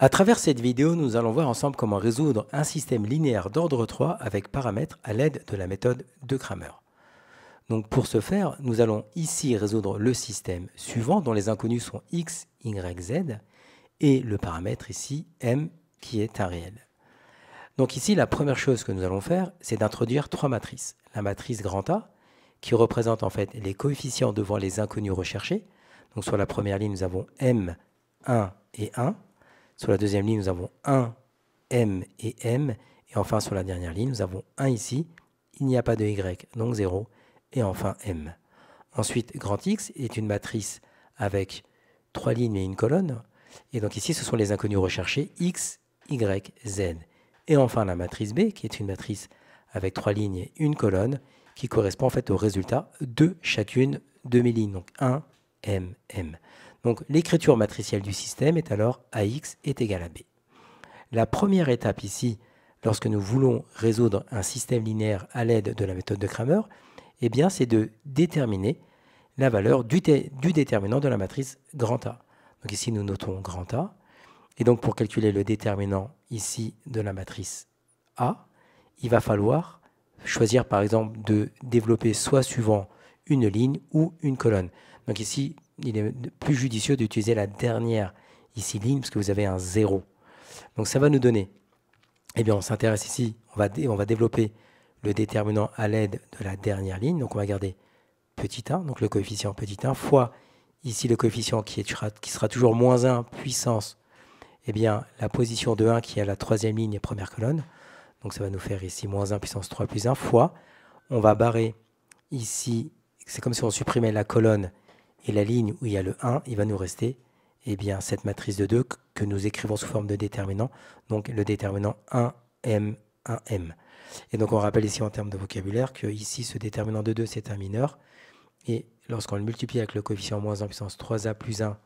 À travers cette vidéo, nous allons voir ensemble comment résoudre un système linéaire d'ordre 3 avec paramètres à l'aide de la méthode de Cramer. Donc pour ce faire, nous allons ici résoudre le système suivant dont les inconnus sont x, y, z et le paramètre ici m qui est un réel. Donc ici, la première chose que nous allons faire, c'est d'introduire trois matrices. La matrice grand A qui représente en fait les coefficients devant les inconnus recherchés. Donc sur la première ligne, nous avons m, 1 et 1. Sur la deuxième ligne, nous avons 1, m et m. Et enfin, sur la dernière ligne, nous avons 1 ici. Il n'y a pas de y, donc 0. Et enfin, m. Ensuite, grand X est une matrice avec 3 lignes et une colonne. Et donc ici, ce sont les inconnus recherchés, x, y, z. Et enfin, la matrice B, qui est une matrice avec 3 lignes et une colonne, qui correspond en fait au résultat de chacune de mes lignes. Donc 1, m, m. Donc l'écriture matricielle du système est alors AX est égal à B. La première étape ici, lorsque nous voulons résoudre un système linéaire à l'aide de la méthode de Cramer, eh bien, c'est de déterminer la valeur du déterminant de la matrice grand A. Donc ici, nous notons grand A. Et donc pour calculer le déterminant ici de la matrice A, il va falloir choisir par exemple de développer soit suivant une ligne ou une colonne. Donc ici, il est plus judicieux d'utiliser la dernière ici ligne parce que vous avez un 0. Donc ça va nous donner, eh bien on s'intéresse ici, on va développer le déterminant à l'aide de la dernière ligne. Donc on va garder petit 1, donc le coefficient petit 1, fois ici le coefficient qui sera toujours moins 1 puissance, eh bien la position de 1 qui est à la troisième ligne et première colonne. Donc ça va nous faire ici moins 1 puissance 3 plus 1 fois, on va barrer ici, c'est comme si on supprimait la colonne et la ligne où il y a le 1, il va nous rester eh bien, cette matrice de 2 que nous écrivons sous forme de déterminant, donc le déterminant 1m, 1m. Et donc on rappelle ici en termes de vocabulaire que ici ce déterminant de 2 c'est un mineur, et lorsqu'on le multiplie avec le coefficient moins 1 puissance 3a plus 1,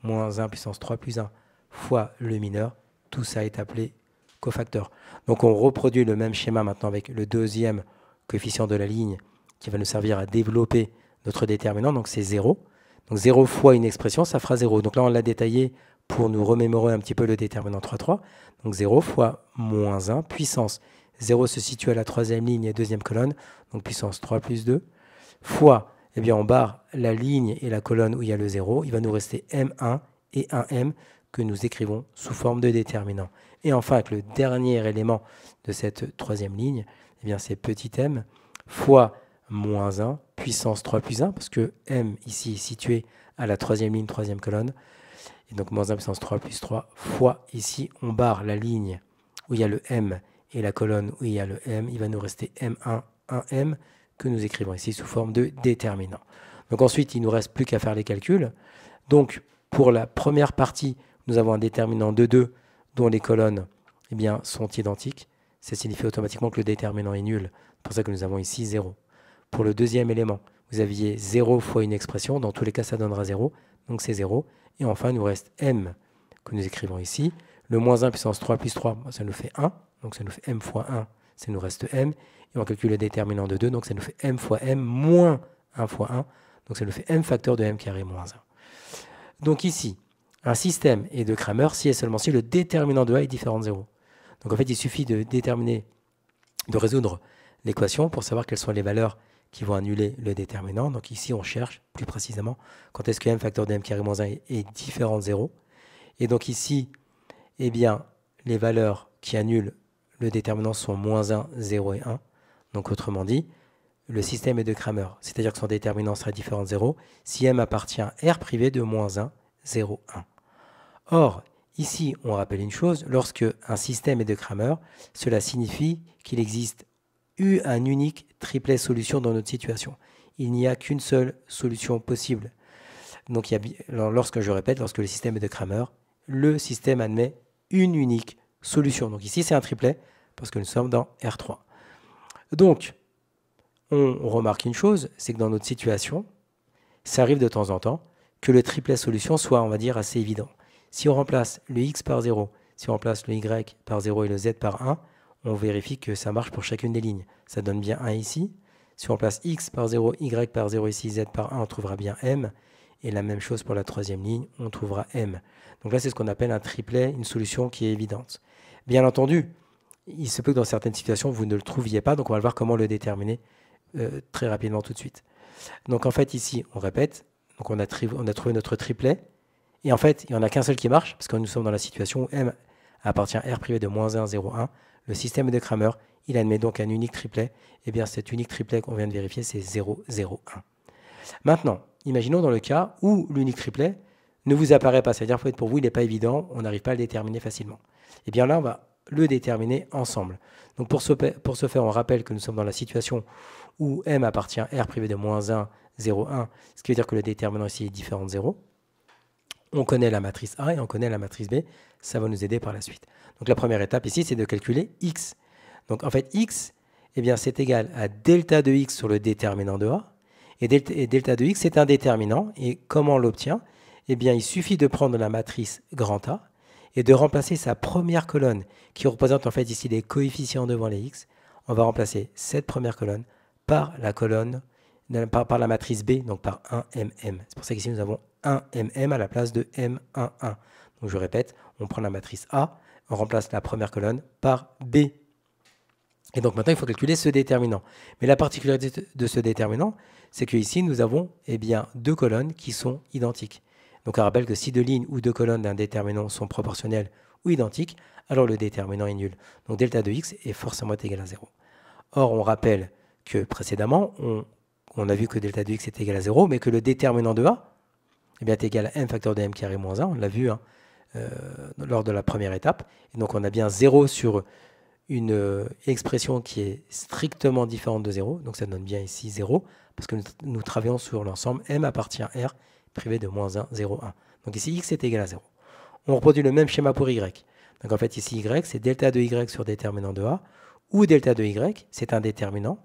moins 1 puissance 3 plus 1 fois le mineur, tout ça est appelé cofacteur. Donc on reproduit le même schéma maintenant avec le deuxième coefficient de la ligne qui va nous servir à développer notre déterminant, donc c'est 0. Donc 0 fois une expression, ça fera 0. Donc là, on l'a détaillé pour nous remémorer un petit peu le déterminant 3,3. Donc 0 fois moins 1 puissance. 0 se situe à la troisième ligne et deuxième colonne, donc puissance 3 plus 2, fois, eh bien on barre la ligne et la colonne où il y a le 0. Il va nous rester m1 et 1m que nous écrivons sous forme de déterminant. Et enfin, avec le dernier élément de cette troisième ligne, eh bien c'est petit m fois moins 1, puissance 3 plus 1, parce que m ici est situé à la troisième ligne, troisième colonne. Et donc moins 1 puissance 3 plus 3 fois, ici on barre la ligne où il y a le m et la colonne où il y a le m. Il va nous rester m1, 1m que nous écrivons ici sous forme de déterminant. Donc ensuite, il ne nous reste plus qu'à faire les calculs. Donc pour la première partie, nous avons un déterminant de 2 dont les colonnes eh bien, sont identiques. Ça signifie automatiquement que le déterminant est nul. C'est pour ça que nous avons ici 0. Pour le deuxième élément, vous aviez 0 fois une expression. Dans tous les cas, ça donnera 0. Donc c'est 0. Et enfin, il nous reste m que nous écrivons ici. Le moins 1 puissance 3 plus 3, ça nous fait 1. Donc ça nous fait m fois 1, ça nous reste m. Et on calcule le déterminant de 2. Donc ça nous fait m fois m moins 1 fois 1. Donc ça nous fait m facteur de m carré moins 1. Donc ici, un système est de Cramer si et seulement si le déterminant de a est différent de 0. Donc en fait, il suffit de résoudre l'équation pour savoir quelles sont les valeurs qui vont annuler le déterminant. Donc ici, on cherche plus précisément quand est-ce que m facteur de m carré moins 1 est différent de 0. Et donc ici, eh bien, les valeurs qui annulent le déterminant sont moins 1, 0 et 1. Donc autrement dit, le système est de Cramer, c'est-à-dire que son déterminant sera différent de 0 si m appartient à R privé de moins 1, 0, 1. Or, ici, on rappelle une chose, lorsque un système est de Cramer, cela signifie qu'il existe un unique triplet solution dans notre situation. Il n'y a qu'une seule solution possible. Donc, lorsque le système est de Cramer, le système admet une unique solution. Donc ici, c'est un triplet parce que nous sommes dans R3. Donc, on remarque une chose, c'est que dans notre situation, ça arrive de temps en temps que le triplet solution soit, on va dire, assez évident. Si on remplace le x par 0, si on remplace le y par 0 et le z par 1, on vérifie que ça marche pour chacune des lignes. Ça donne bien 1 ici. Si on remplace x par 0, y par 0 ici, z par 1, on trouvera bien m. Et la même chose pour la troisième ligne, on trouvera m. Donc là, c'est ce qu'on appelle un triplet, une solution qui est évidente. Bien entendu, il se peut que dans certaines situations, vous ne le trouviez pas, donc on va voir comment le déterminer très rapidement tout de suite. Donc en fait, ici, on répète, donc on a trouvé notre triplet, et en fait, il n'y en a qu'un seul qui marche, parce que nous sommes dans la situation où m appartient à R privé de -1, 0, 1. Le système de Cramer, il admet donc un unique triplet. Et bien cet unique triplet qu'on vient de vérifier, c'est 0, 0, 1. Maintenant, imaginons dans le cas où l'unique triplet ne vous apparaît pas, c'est-à-dire que pour vous, il n'est pas évident, on n'arrive pas à le déterminer facilement. Et bien là, on va le déterminer ensemble. Donc pour ce faire, on rappelle que nous sommes dans la situation où m appartient à R privé de -1, 0, 1, ce qui veut dire que le déterminant ici est différent de 0. On connaît la matrice A et on connaît la matrice B. Ça va nous aider par la suite. Donc la première étape ici, c'est de calculer x. Donc en fait, x, eh bien, c'est égal à delta de x sur le déterminant de A. Et delta de x, c'est un déterminant. Et comment on l'obtient? Eh bien, il suffit de prendre la matrice grand A et de remplacer sa première colonne, qui représente en fait ici les coefficients devant les x. On va remplacer cette première colonne par la colonne, par la matrice B, donc par 1mm. C'est pour ça qu'ici, nous avons 1mm à la place de M11. Donc je répète, on prend la matrice A, on remplace la première colonne par B. Et donc maintenant, il faut calculer ce déterminant. Mais la particularité de ce déterminant, c'est qu'ici, nous avons bien deux colonnes qui sont identiques. Donc on rappelle que si deux lignes ou deux colonnes d'un déterminant sont proportionnelles ou identiques, alors le déterminant est nul. Donc delta de x est forcément égal à 0. Or, on rappelle que précédemment, on a vu que delta de x est égal à 0, mais que le déterminant de A est égal à m facteur de m carré moins 1. On l'a vu lors de la première étape. Et donc on a bien 0 sur une expression qui est strictement différente de 0. Donc ça donne bien ici 0, parce que nous travaillons sur l'ensemble m appartient à R privé de -1, 0, 1. Donc ici, x est égal à 0. On reproduit le même schéma pour y. Donc en fait, ici, y, c'est delta de y sur déterminant de A, ou delta de y, c'est un déterminant.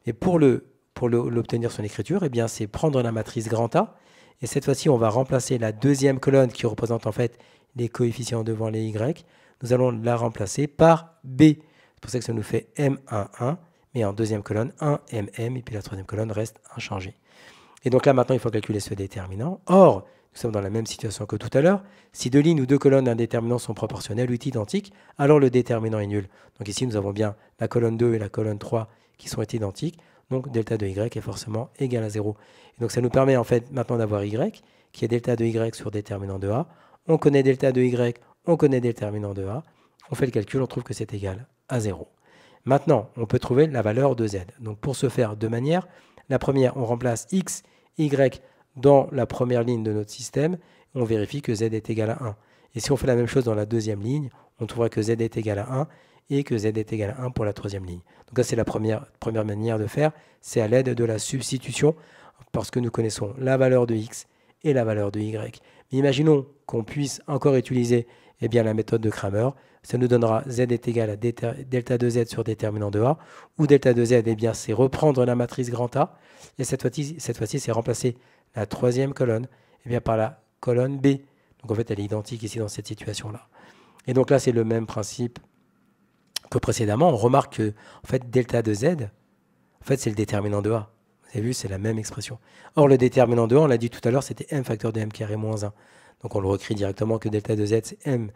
Et pour l'obtenir son écriture, eh bien, c'est prendre la matrice grand A. Et cette fois-ci, on va remplacer la deuxième colonne qui représente en fait les coefficients devant les y. Nous allons la remplacer par B. C'est pour ça que ça nous fait M11, mais en deuxième colonne, 1mm, et puis la troisième colonne reste inchangée. Et donc là, maintenant, il faut calculer ce déterminant. Or, nous sommes dans la même situation que tout à l'heure. Si deux lignes ou deux colonnes d'un déterminant sont proportionnelles ou identiques, alors le déterminant est nul. Donc ici, nous avons bien la colonne 2 et la colonne 3 qui sont identiques. Donc delta de y est forcément égal à 0. Et donc ça nous permet en fait maintenant d'avoir y, qui est delta de y sur déterminant de A. On connaît delta de y, on connaît déterminant de A. On fait le calcul, on trouve que c'est égal à 0. Maintenant, on peut trouver la valeur de z. Donc pour ce faire, deux manières. La première, on remplace x, y dans la première ligne de notre système. On vérifie que z est égal à 1. Et si on fait la même chose dans la deuxième ligne, on trouvera que z est égal à 1 et que z est égal à 1 pour la troisième ligne. Donc là, c'est la première manière de faire. C'est à l'aide de la substitution, parce que nous connaissons la valeur de x et la valeur de y. Mais imaginons qu'on puisse encore utiliser la méthode de Cramer. Ça nous donnera z est égal à delta de z sur déterminant de A, où delta de z, c'est reprendre la matrice grand A, et cette fois-ci, c'est remplacer la troisième colonne par la colonne B. Donc en fait, elle est identique ici dans cette situation-là. Et donc là, c'est le même principe que précédemment. On remarque que en fait, delta de z, en fait, c'est le déterminant de A. Vous avez vu, c'est la même expression. Or, le déterminant de A, on l'a dit tout à l'heure, c'était m facteur de m carré moins 1. Donc on le recrit directement que delta de z, c'est m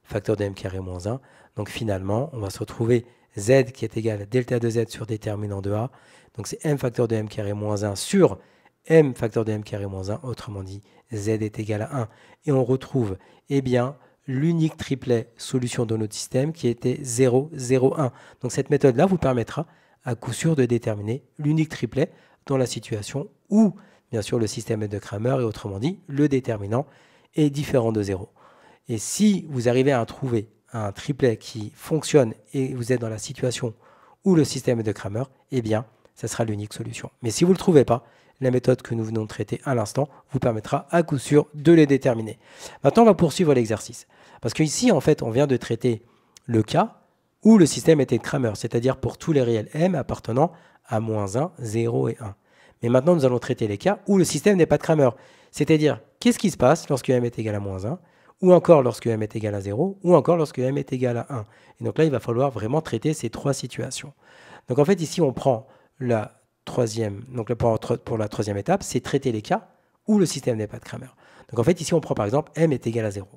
facteur de m carré moins 1. Donc finalement, on va se retrouver z qui est égal à delta de z sur déterminant de A. Donc c'est m facteur de m carré moins 1 sur m facteur de m carré moins 1. Autrement dit, z est égal à 1. Et on retrouve l'unique triplet solution de notre système qui était 0, 0, 1. Donc cette méthode-là vous permettra à coup sûr de déterminer l'unique triplet dans la situation où, bien sûr, le système est de Cramer et autrement dit, le déterminant est différent de 0. Et si vous arrivez à trouver un triplet qui fonctionne et vous êtes dans la situation où le système est de Cramer, eh bien, ça sera l'unique solution. Mais si vous ne le trouvez pas, la méthode que nous venons de traiter à l'instant vous permettra à coup sûr de les déterminer. Maintenant, on va poursuivre l'exercice. Parce qu'ici, en fait, on vient de traiter le cas où le système était de Cramer, c'est-à-dire pour tous les réels m appartenant à -1, 0 et 1. Mais maintenant, nous allons traiter les cas où le système n'est pas de Cramer. C'est-à-dire, qu'est-ce qui se passe lorsque m est égal à -1, ou encore lorsque m est égal à 0, ou encore lorsque m est égal à 1. Et donc là, il va falloir vraiment traiter ces trois situations. Donc en fait, ici, on prend la troisième, donc pour la troisième étape, c'est traiter les cas ou le système n'est pas de Cramer. Donc en fait, ici, on prend par exemple m est égal à 0.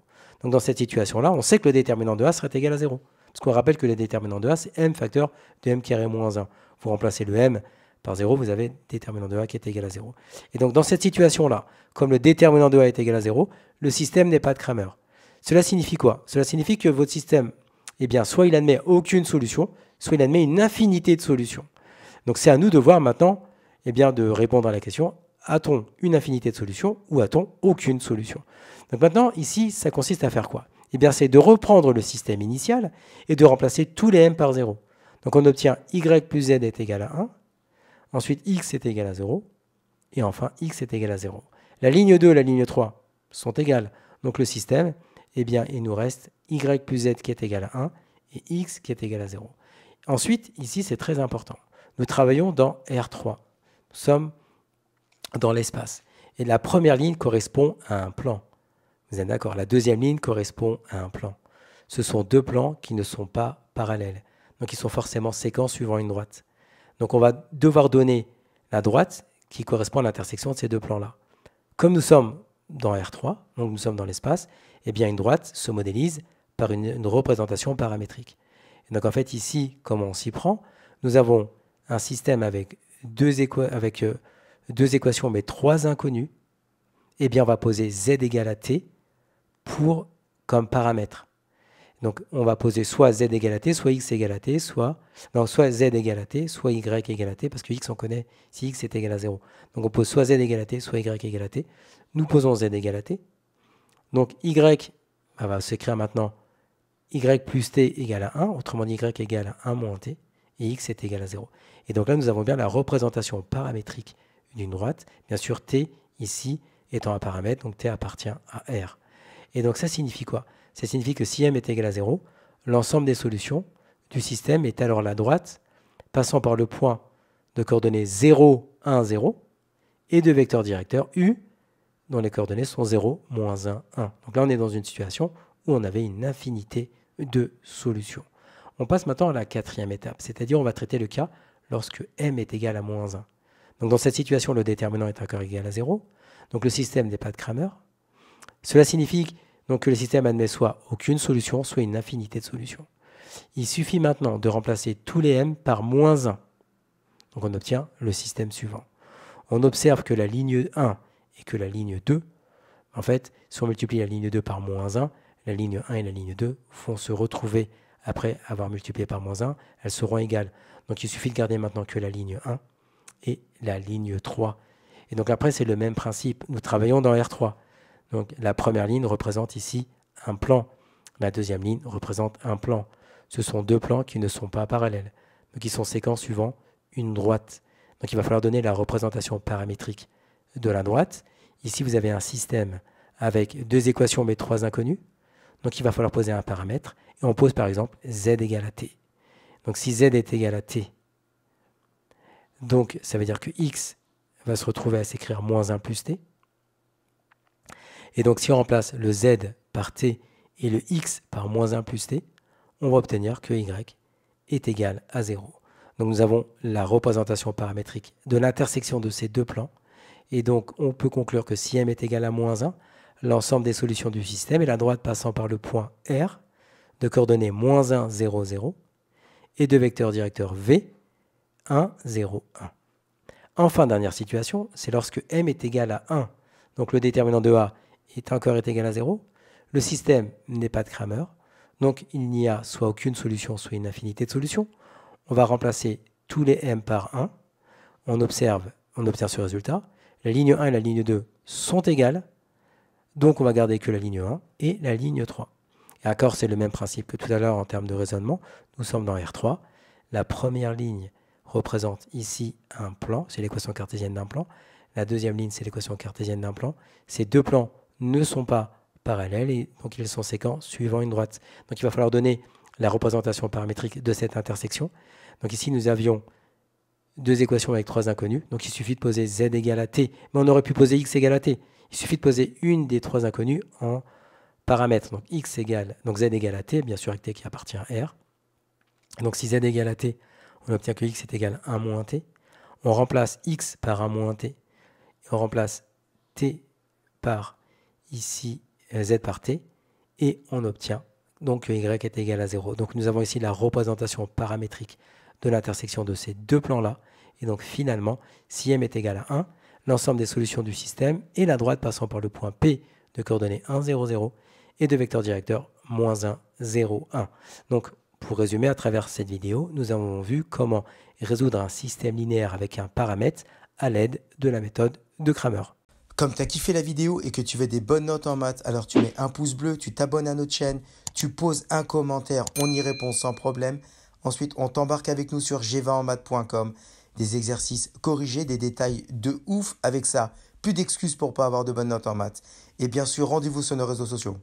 Donc dans cette situation-là, on sait que le déterminant de A serait égal à 0. Parce qu'on rappelle que le déterminant de A, c'est m facteur de m carré moins 1. Vous remplacez le m par 0, vous avez le déterminant de A qui est égal à 0. Et donc dans cette situation-là, comme le déterminant de A est égal à 0, le système n'est pas de Cramer. Cela signifie quoi? Cela signifie que votre système, eh bien, soit il admet aucune solution, soit il admet une infinité de solutions. Donc c'est à nous de voir maintenant, eh bien, de répondre à la question, a-t-on une infinité de solutions ou a-t-on aucune solution? Donc maintenant, ici, ça consiste à faire quoi? Eh bien, c'est de reprendre le système initial et de remplacer tous les m par 0. Donc on obtient y plus z est égal à 1, ensuite x est égal à 0, et enfin x est égal à 0. La ligne 2 et la ligne 3 sont égales. Donc le système, eh bien, il nous reste y plus z qui est égal à 1 et x qui est égal à 0. Ensuite, ici, c'est très important. Nous travaillons dans R3. Nous sommes dans l'espace. Et la première ligne correspond à un plan. Vous êtes d'accord? La deuxième ligne correspond à un plan. Ce sont deux plans qui ne sont pas parallèles. Donc, ils sont forcément séquents suivant une droite. Donc, on va devoir donner la droite qui correspond à l'intersection de ces deux plans-là. Comme nous sommes dans R3, donc nous sommes dans l'espace, eh bien, une droite se modélise par une représentation paramétrique. Et donc, en fait, ici, comment on s'y prend? Nous avons un système avec deux équations, mais trois inconnus. Eh bien, on va poser z égale à t comme paramètre. Donc, on va poser soit z égale à t, soit x égale à t, soit z égale à t, soit y égale à t, parce que x, on connaît si x est égal à 0. Donc, on pose soit z égale à t, soit y égale à t. Nous posons z égale à t. Donc, y va s'écrire maintenant y plus t égale à 1, autrement dit y égale à 1 moins t, et x est égal à 0. Et donc là, nous avons bien la représentation paramétrique d'une droite. Bien sûr, t, ici, étant un paramètre, donc t appartient à R. Et donc ça signifie quoi? Ça signifie que si m est égal à 0, l'ensemble des solutions du système est alors la droite passant par le point de coordonnées 0, 1, 0 et de vecteurs directeurs U dont les coordonnées sont 0, moins 1, 1. Donc là, on est dans une situation où on avait une infinité de solutions. On passe maintenant à la quatrième étape, c'est-à-dire on va traiter le cas lorsque m est égal à moins 1. Donc dans cette situation, le déterminant est encore égal à 0. Donc le système n'est pas de Cramer. Cela signifie donc que le système admet soit aucune solution, soit une infinité de solutions. Il suffit maintenant de remplacer tous les m par moins 1. Donc on obtient le système suivant. On observe que la ligne 1 et que la ligne 2, en fait, si on multiplie la ligne 2 par moins 1, la ligne 1 et la ligne 2 vont se retrouver après avoir multiplié par moins 1, elles seront égales. Donc il suffit de garder maintenant que la ligne 1 et la ligne 3. Et donc après, c'est le même principe. Nous travaillons dans R3. Donc la première ligne représente ici un plan. La deuxième ligne représente un plan. Ce sont deux plans qui ne sont pas parallèles. Donc ils sont séquents suivant une droite. Donc il va falloir donner la représentation paramétrique de la droite. Ici, vous avez un système avec deux équations mais trois inconnues. Donc il va falloir poser un paramètre. Et on pose par exemple z égale à t. Donc si z est égal à t, donc ça veut dire que x va se retrouver à s'écrire moins 1 plus t. Et donc si on remplace le z par t et le x par moins 1 plus t, on va obtenir que y est égal à 0. Donc nous avons la représentation paramétrique de l'intersection de ces deux plans. Et donc on peut conclure que si m est égal à moins 1, l'ensemble des solutions du système est la droite passant par le point R de coordonnées moins 1, 0, 0 et de vecteurs directeurs V, 1, 0, 1. Enfin, dernière situation, c'est lorsque m est égal à 1, donc le déterminant de A est égal à 0, le système n'est pas de Cramer, donc il n'y a soit aucune solution, soit une infinité de solutions. On va remplacer tous les m par 1, on obtient ce résultat. La ligne 1 et la ligne 2 sont égales, donc on va garder que la ligne 1 et la ligne 3. Et encore, c'est le même principe que tout à l'heure en termes de raisonnement. Nous sommes dans R3. La première ligne représente ici un plan, c'est l'équation cartésienne d'un plan. La deuxième ligne, c'est l'équation cartésienne d'un plan. Ces deux plans ne sont pas parallèles et donc ils sont séquents suivant une droite. Donc il va falloir donner la représentation paramétrique de cette intersection. Donc ici, nous avions deux équations avec trois inconnus. Donc il suffit de poser z égale à t, mais on aurait pu poser x égale à t. Il suffit de poser une des trois inconnues en paramètres. Donc z égale à t, bien sûr avec t qui appartient à R. Donc si z égale à t, on obtient que x est égal à 1 moins t. On remplace x par 1 moins t. Et on remplace t par ici z par t, et on obtient donc que y est égal à 0. Donc nous avons ici la représentation paramétrique de l'intersection de ces deux plans-là. Et donc finalement, si m est égal à 1, l'ensemble des solutions du système et la droite passant par le point P de coordonnées 1, 0, 0 et de vecteur directeur moins 1, 0, 1. Donc pour résumer, à travers cette vidéo, nous avons vu comment résoudre un système linéaire avec un paramètre à l'aide de la méthode de Cramer. Comme tu as kiffé la vidéo et que tu veux des bonnes notes en maths, alors tu mets un pouce bleu, tu t'abonnes à notre chaîne, tu poses un commentaire, on y répond sans problème. Ensuite, on t'embarque avec nous sur g20enmaths.com. Des exercices corrigés, des détails de ouf avec ça. Plus d'excuses pour pas avoir de bonnes notes en maths. Et bien sûr, rendez-vous sur nos réseaux sociaux.